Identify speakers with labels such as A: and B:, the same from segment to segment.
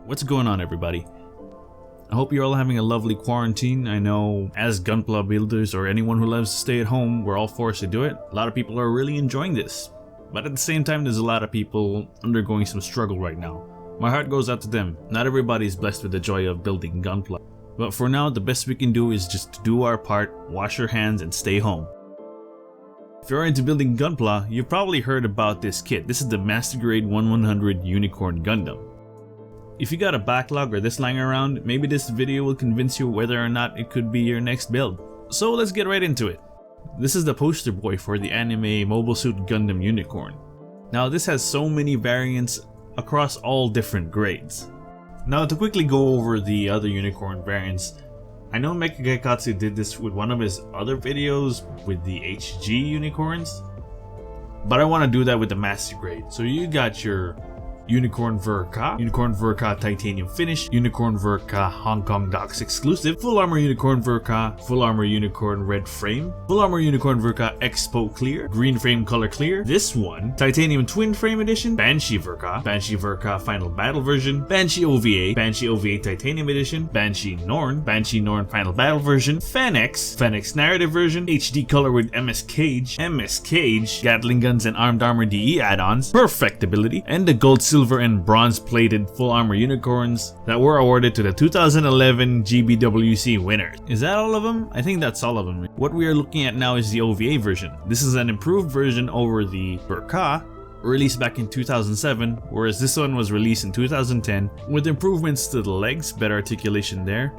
A: What's going on, everybody? I hope you're all having a lovely quarantine. I know as Gunpla builders or anyone who loves to stay at home, we're all forced to do it. A lot of people are really enjoying this. But at the same time, there's a lot of people undergoing some struggle right now. My heart goes out to them. Not everybody is blessed with the joy of building Gunpla. But for now, the best we can do is just to do our part, wash our hands, and stay home. If you're into building Gunpla, you've probably heard about this kit. This is the MASTERGRADE 1100 Unicorn Gundam. If you got a backlog or this lying around, maybe this video will convince you whether or not it could be your next build. So let's get right into it. This is the poster boy for the anime Mobile Suit Gundam Unicorn. Now this has so many variants across all different grades. Now to quickly go over the other unicorn variants, I know Mecha Gaikatsu did this with one of his other videos with the HG unicorns, but I want to do that with the MASTERGRADE. So you got your Unicorn Verka Titanium Finish, Unicorn Verka Hong Kong Docks Exclusive, Full Armor Unicorn Verka, Full Armor Unicorn Red Frame, Full Armor Unicorn Verka Expo Clear, Green Frame Color Clear, this one, Titanium Twin Frame Edition, Banshee Verka Final Battle Version, Banshee OVA Titanium Edition, Banshee Norn Final Battle Version, Fenix Narrative Version, HD Color with MS Cage, Gatling Guns and Armed Armor DE add-ons, Perfectability, and the Gold, Silver, and Bronze plated Full Armor Unicorns that were awarded to the 2011 GBWC winners. Is that all of them? I think that's all of them. What we are looking at now is the OVA version. This is an improved version over the Verka, released back in 2007, whereas this one was released in 2010 with improvements to the legs, better articulation there,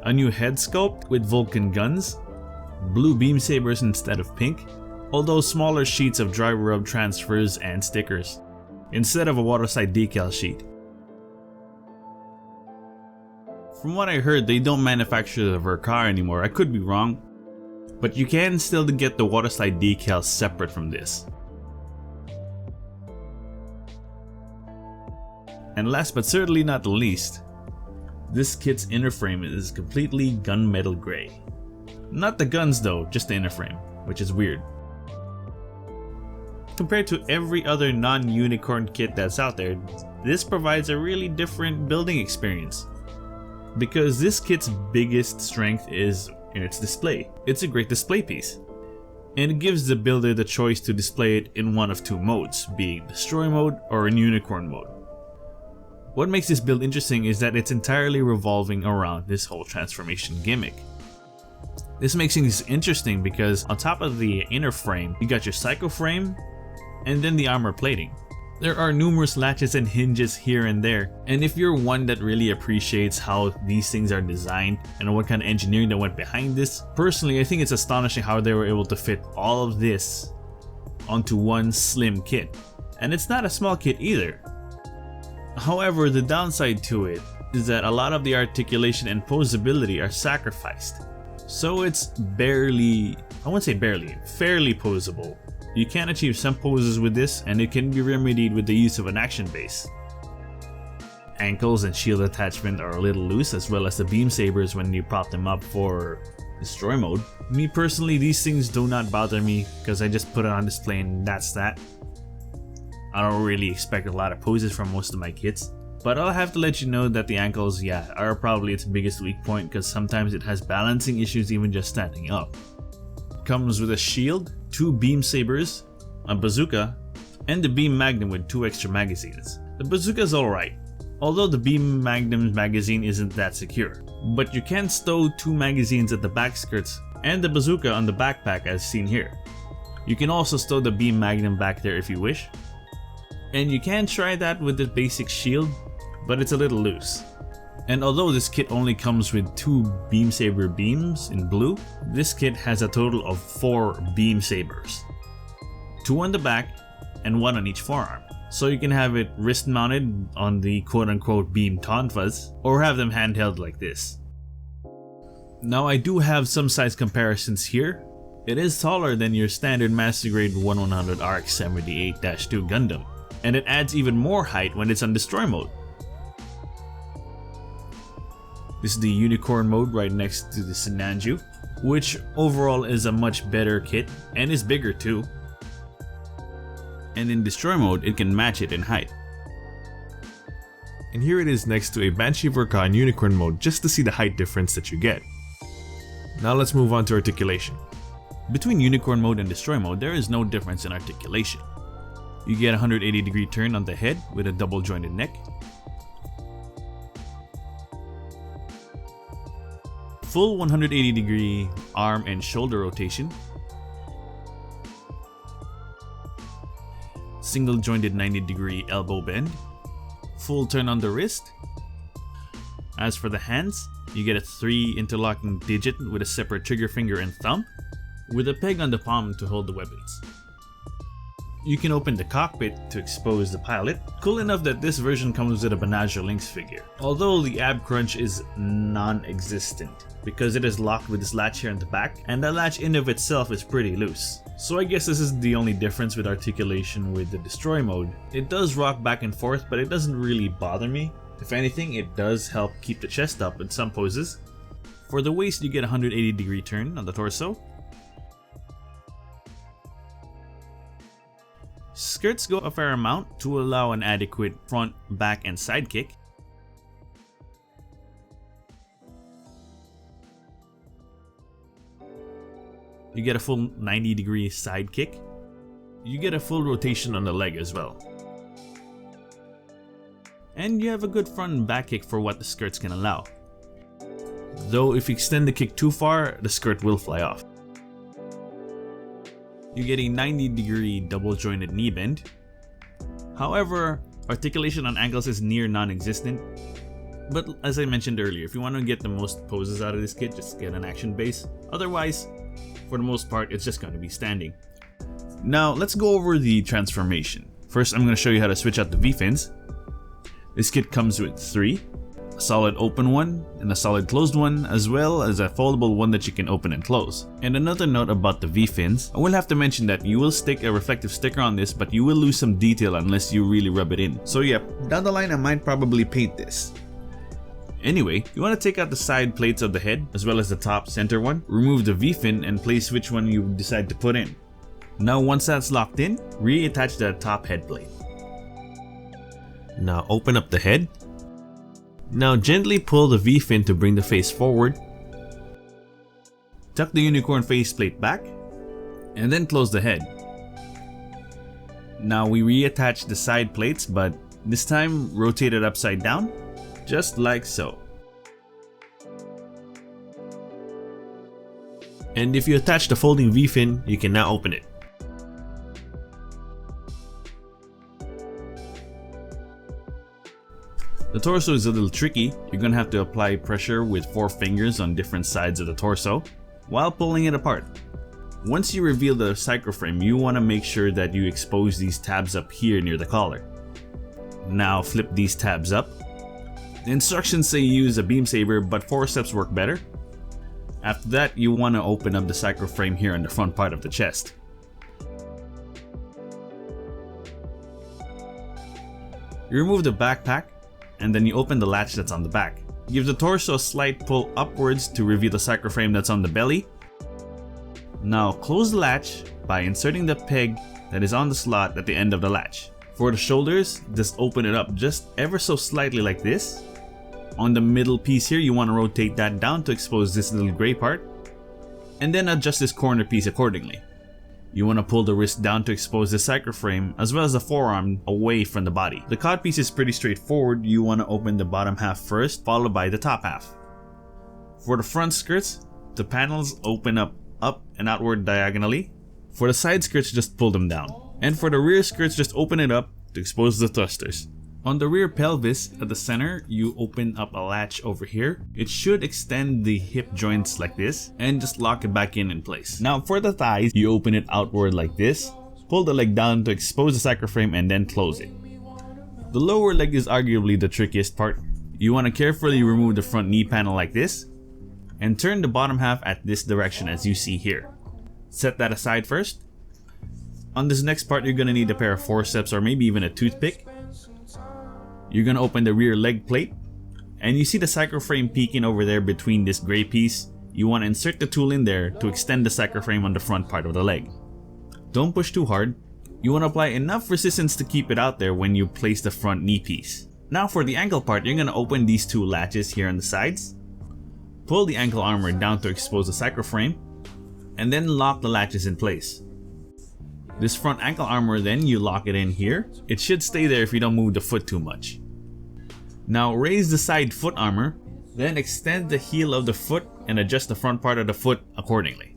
A: a new head sculpt with Vulcan guns, blue beam sabers instead of pink, although smaller sheets of dry rub transfers and stickers instead of a waterslide decal sheet. From what I heard, they don't manufacture the Verka anymore. I could be wrong, but you can still get the waterslide decals separate from this. And last but certainly not the least, this kit's inner frame is completely gunmetal gray. Not the guns though, just the inner frame, which is weird. Compared to every other non-unicorn kit that's out there, this provides a really different building experience. Because this kit's biggest strength is in its display. It's a great display piece. And it gives the builder the choice to display it in one of two modes, being Destroy mode or in Unicorn mode. What makes this build interesting is that it's entirely revolving around this whole transformation gimmick. This makes things interesting because on top of the inner frame, you got your Psycho frame, and then the armor plating. There are numerous latches and hinges here and there, and if you're one that really appreciates how these things are designed and what kind of engineering that went behind this, personally I think it's astonishing how they were able to fit all of this onto one slim kit. And it's not a small kit either. However, the downside to it is that a lot of the articulation and posability are sacrificed. So it's fairly posable. You can achieve some poses with this, and it can be remedied with the use of an action base. Ankles and shield attachment are a little loose, as well as the beam sabers when you prop them up for Destroy mode. Me personally, these things do not bother me because I just put it on display and that's that. I don't really expect a lot of poses from most of my kits. But I'll have to let you know that the ankles, are probably its biggest weak point because sometimes it has balancing issues even just standing up. Comes with a shield, 2 beam sabers, a bazooka, and the beam magnum with 2 extra magazines. The bazooka is alright, although the beam magnum magazine isn't that secure. But you can stow 2 magazines at the back skirts and the bazooka on the backpack as seen here. You can also stow the beam magnum back there if you wish. And you can try that with the basic shield, but it's a little loose. And although this kit only comes with 2 beam saber beams in blue, this kit has a total of 4 beam sabers. 2 on the back and 1 on each forearm. So you can have it wrist mounted on the quote-unquote beam tonfas, or have them handheld like this. Now I do have some size comparisons here. It is taller than your standard MASTERGRADE 1100 RX-78-2 Gundam, and it adds even more height when it's on Destroy mode. This is the Unicorn mode right next to the Sinanju, which overall is a much better kit and is bigger too. And in Destroy mode, it can match it in height.
B: and here it is next to a Banshee Vorka in Unicorn mode just to see the height difference that you get. Now let's move on to articulation.
A: Between Unicorn mode and Destroy mode, there is no difference in articulation. You get a 180-degree turn on the head with a double jointed neck, full 180-degree arm and shoulder rotation, single jointed 90-degree elbow bend, full turn on the wrist. As for the hands, you get a 3 interlocking digit with a separate trigger finger and thumb, with a peg on the palm to hold the weapons. You can open the cockpit to expose the pilot. Cool enough that this version comes with a Banagio Lynx figure, although the ab crunch is non-existent because it is locked with this latch here in the back, and that latch in of itself is pretty loose. So I guess this is the only difference with articulation with the Destroy mode. It does rock back and forth, but it doesn't really bother me. If anything, it does help keep the chest up in some poses. For the waist, you get a 180-degree turn on the torso. Skirts go a fair amount to allow an adequate front, back, and side kick. You get a full 90-degree side kick. You get a full rotation on the leg as well. And you have a good front and back kick for what the skirts can allow. Though if you extend the kick too far, the skirt will fly off. You get a 90-degree double jointed knee bend. However, articulation on ankles is near non-existent. But as I mentioned earlier, if you want to get the most poses out of this kit, just get an action base. Otherwise, for the most part, it's just going to be standing. Now, let's go over the transformation. First, I'm going to show you how to switch out the V-fins. This kit comes with 3. A solid open one and a solid closed one, as well as a foldable one that you can open and close. And another note about the V-fins, I will have to mention that you will stick a reflective sticker on this, but you will lose some detail unless you really rub it in. So yep, down the line I might probably paint this. Anyway, you want to take out the side plates of the head, as well as the top center one, remove the V-fin and place which one you decide to put in. Now once that's locked in, reattach the top head plate.
B: Now open up the head. Now gently pull the V-fin to bring the face forward.
A: Tuck the unicorn faceplate back, and then close the head. Now we reattach the side plates, but this time rotate it upside down, just like so.
B: And if you attach the folding V-fin, you can now open it.
A: The torso is a little tricky. You're gonna have to apply pressure with 4 fingers on different sides of the torso while pulling it apart. Once you reveal the psychoframe, you want to make sure that you expose these tabs up here near the collar. Now flip these tabs up. The instructions say use a beam saber, but forceps work better. After that, you want to open up the psychoframe here on the front part of the chest. You remove the backpack, and then you open the latch that's on the back. Give the torso a slight pull upwards to reveal the psychoframe that's on the belly. Now close the latch by inserting the peg that is on the slot at the end of the latch. For the shoulders, just open it up just ever so slightly like this. On the middle piece here, you want to rotate that down to expose this little gray part, and then adjust this corner piece accordingly. You want to pull the wrist down to expose the psychoframe as well as the forearm away from the body. The codpiece is pretty straightforward. You want to open the bottom half first, followed by the top half. For the front skirts, the panels open up and outward diagonally. For the side skirts, just pull them down. And for the rear skirts, just open it up to expose the thrusters. On the rear pelvis at the center, you open up a latch over here. It should extend the hip joints like this and just lock it back in place. Now for the thighs, you open it outward like this, pull the leg down to expose the psychoframe and then close it. The lower leg is arguably the trickiest part. You want to carefully remove the front knee panel like this and turn the bottom half at this direction as you see here. Set that aside first. On this next part, you're going to need a pair of forceps or maybe even a toothpick. You're going to open the rear leg plate, and you see the psychoframe peeking over there between this gray piece. You want to insert the tool in there to extend the psychoframe on the front part of the leg. Don't push too hard. You want to apply enough resistance to keep it out there when you place the front knee piece. Now for the ankle part, you're gonna open these two latches here on the sides, pull the ankle armor down to expose the cycloframe, and then lock the latches in place. This front ankle armor, then you lock it in here. It should stay there if you don't move the foot too much. Now raise the side foot armor, then extend the heel of the foot and adjust the front part of the foot accordingly.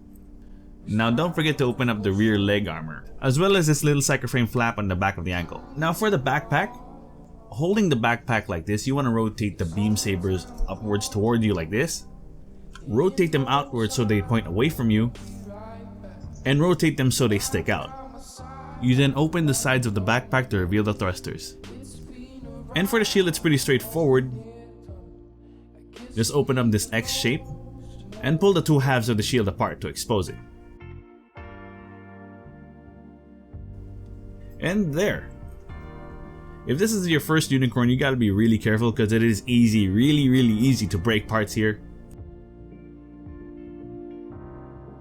A: Now don't forget to open up the rear leg armor, as well as this little cycloframe flap on the back of the ankle. Now for the backpack, holding the backpack like this, you want to rotate the beam sabers upwards toward you like this. Rotate them outwards so they point away from you, and rotate them so they stick out. You then open the sides of the backpack to reveal the thrusters. And for the shield, it's pretty straightforward. Just open up this X shape and pull the two halves of the shield apart to expose it. And there. If this is your first unicorn, you gotta be really careful because it is easy, really easy to break parts here.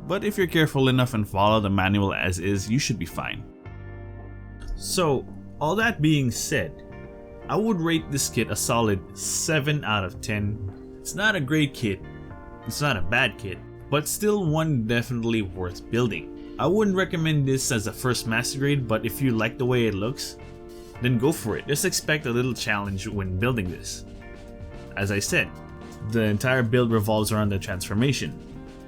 A: But if you're careful enough and follow the manual as is, you should be fine. So, all that being said, I would rate this kit a solid 7 out of 10. It's not a great kit, it's not a bad kit, but still one definitely worth building. I wouldn't recommend this as a first master grade, but if you like the way it looks, then go for it. Just expect a little challenge when building this. As I said, the entire build revolves around the transformation.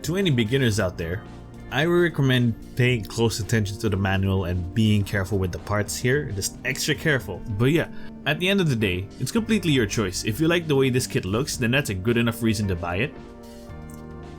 A: To any beginners out there, I would recommend paying close attention to the manual and being careful with the parts here, just extra careful. But yeah, at the end of the day, it's completely your choice. If you like the way this kit looks, then that's a good enough reason to buy it.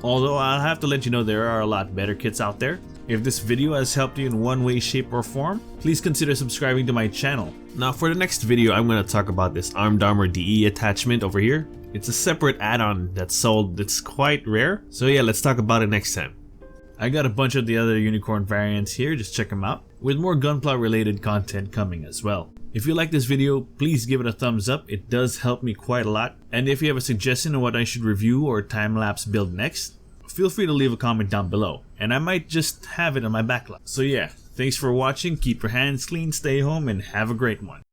A: Although I'll have to let you know there are a lot better kits out there. If this video has helped you in one way, shape, or form, please consider subscribing to my channel. Now for the next video, I'm going to talk about this Armed Armor DE attachment over here. It's a separate add-on that's sold that's quite rare. So yeah, let's talk about it next time. I got a bunch of the other unicorn variants here, just check them out, with more Gunpla related content coming as well. If you like this video, please give it a thumbs up, it does help me quite a lot. And if you have a suggestion on what I should review or time-lapse build next, feel free to leave a comment down below, and I might just have it on my backlog. So yeah, thanks for watching, keep your hands clean, stay home, and have a great one.